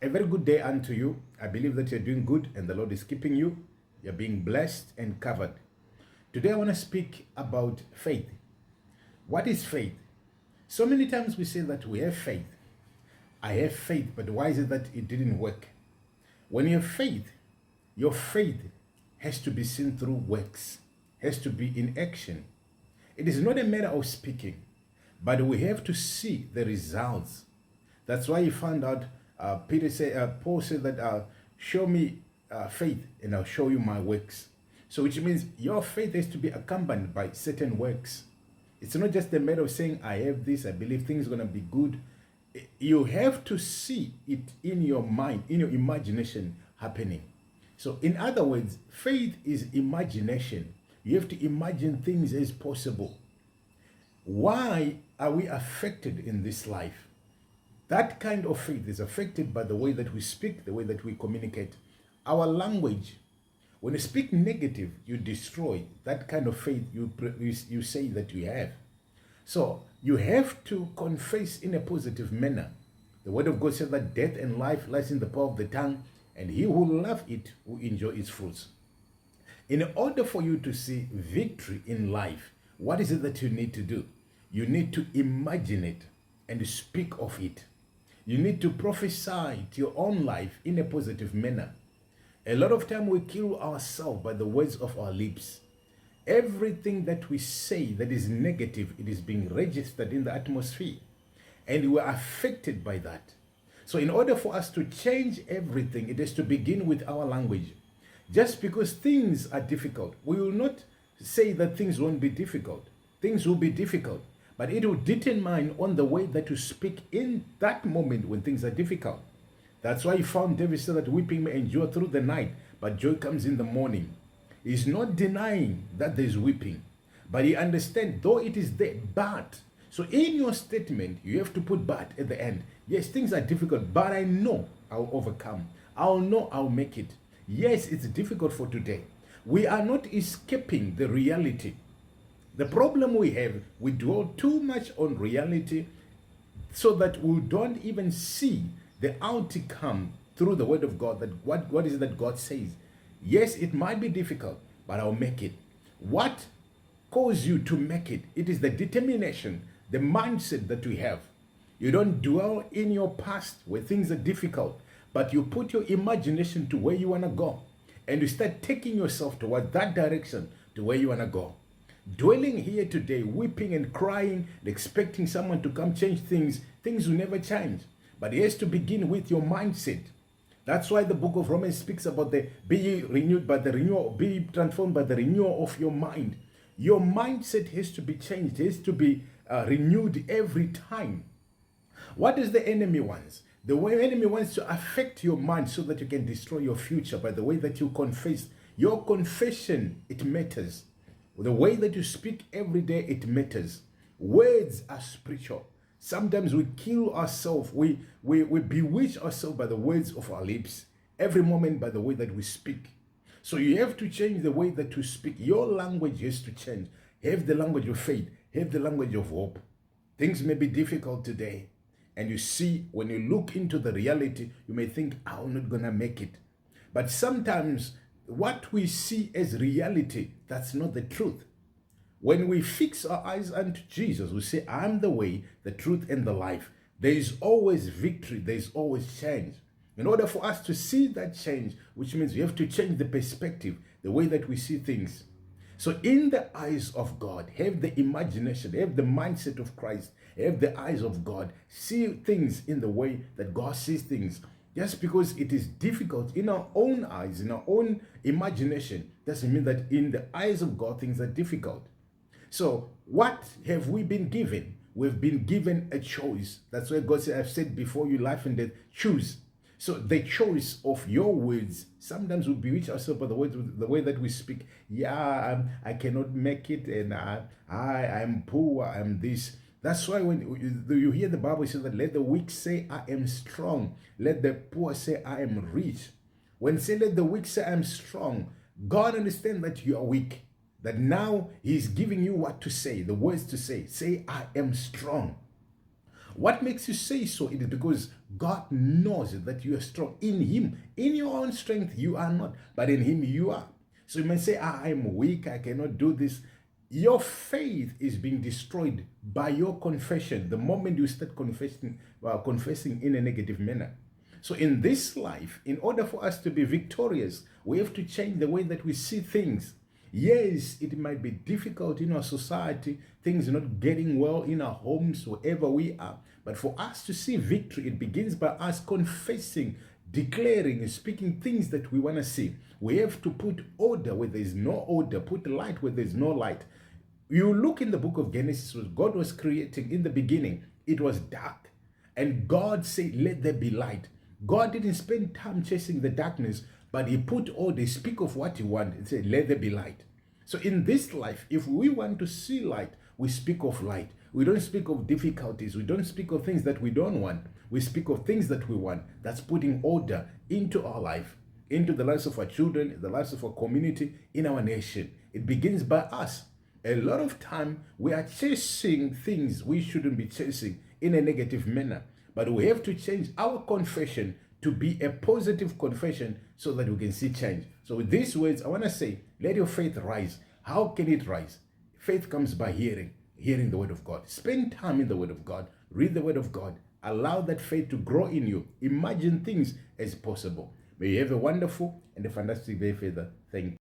A very good day unto you. I believe that you're doing good and the Lord is keeping you. You're being blessed and covered. Today I want to speak about faith. What is faith? So many times we say that we have faith. I have faith, but why is it that it didn't work? When you have faith, your faith has to be seen through works, has to be in action. It is not a matter of speaking, but we have to see the results. That's why you found out Paul said that show me faith and I'll show you my works. So which means your faith has to be accompanied by certain works. It's not just a matter of saying, I have this, I believe things are going to be good. You have to see it in your mind, in your imagination happening. So in other words, faith is imagination. You have to imagine things as possible. Why are we affected in this life? That kind of faith is affected by the way that we speak, the way that we communicate. Our language, when you speak negative, you destroy that kind of faith you say that you have. So you have to confess in a positive manner. The word of God says that death and life lies in the power of the tongue, and he who loves it will enjoy its fruits. In order for you to see victory in life, what is it that you need to do? You need to imagine it and speak of it. You need to prophesy to your own life in a positive manner. A lot of time we kill ourselves by the words of our lips. Everything that we say that is negative, it is being registered in the atmosphere. And we are affected by that. So in order for us to change everything, it has to begin with our language. Just because things are difficult, we will not say that things won't be difficult. Things will be difficult. But it will determine on the way that you speak in that moment when things are difficult. That's why you found David said that weeping may endure through the night, but joy comes in the morning. He's not denying that there's weeping, but he understands, though it is there, but. So in your statement, you have to put but at the end. Yes, things are difficult, but I know I'll overcome. I'll know I'll make it. Yes, it's difficult for today. We are not escaping the reality. The problem we have, we dwell too much on reality so that we don't even see the outcome through the word of God. That what is it that God says? Yes, it might be difficult, but I'll make it. What causes you to make it? It is the determination, the mindset that we have. You don't dwell in your past where things are difficult, but you put your imagination to where you want to go. And you start taking yourself toward that direction to where you want to go. Dwelling here today, weeping and crying and expecting someone to come change things, things will never change. But it has to begin with your mindset. That's why the book of Romans speaks about the be renewed by the renewal, be transformed by the renewal of your mind. Your mindset has to be changed, it has to be renewed every time. What does the enemy want? The enemy wants to affect your mind so that you can destroy your future by the way that you confess. Your confession, it matters. The way that you speak every day, it matters. Words are spiritual. Sometimes we kill ourselves. We bewitch ourselves by the words of our lips. Every moment by the way that we speak. So you have to change the way that you speak. Your language has to change. Have the language of faith. Have the language of hope. Things may be difficult today. And you see, when you look into the reality, you may think, I'm not going to make it. But sometimes what we see as reality, that's not the truth. When we fix our eyes unto Jesus, we say, I'm the way, the truth, and the life. There is always victory. There is always change. In order for us to see that change, which means we have to change the perspective, the way that we see things. So in the eyes of God, have the imagination, have the mindset of Christ, have the eyes of God. See things in the way that God sees things. Just because it is difficult in our own eyes, in our own imagination, doesn't mean that in the eyes of God, things are difficult. So what have we been given? We've been given a choice. That's why God said, I've said before you life and death, choose. So the choice of your words, sometimes we bewitch ourselves by the way that we speak. Yeah, I cannot make it, and I'm poor, I'm this. That's why when you hear the Bible say that let the weak say I am strong, let the poor say I am rich. When say let the weak say I am strong, God understands that you are weak. That now he's giving you what to say, the words to say. Say I am strong. What makes you say so? It is because God knows that you are strong in Him. In your own strength, you are not, but in Him, you are. So you may say, I'm weak, I cannot do this. Your faith is being destroyed by your confession the moment you start confessing in a negative manner. So in this life, in order for us to be victorious, we have to change the way that we see things. Yes, it might be difficult in our society, things are not getting well in our homes, wherever we are. But for us to see victory, it begins by us confessing, declaring, and speaking things that we want to see. We have to put order where there is no order, put light where there is no light. You look in the book of Genesis, God was creating in the beginning, it was dark. And God said, let there be light. God didn't spend time chasing the darkness, but He put order, speak of what He wanted, and said, let there be light. So in this life, if we want to see light, we speak of light. We don't speak of difficulties. We don't speak of things that we don't want. We speak of things that we want. That's putting order into our life, into the lives of our children, the lives of our community, in our nation. It begins by us. A lot of time we are chasing things we shouldn't be chasing in a negative manner. But we have to change our confession to be a positive confession so that we can see change. So with these words, I want to say, let your faith rise. How can it rise? Faith comes by hearing the word of God. Spend time in the word of God. Read the word of God. Allow that faith to grow in you. Imagine things as possible. May you have a wonderful and a fantastic day, Father. Thank you.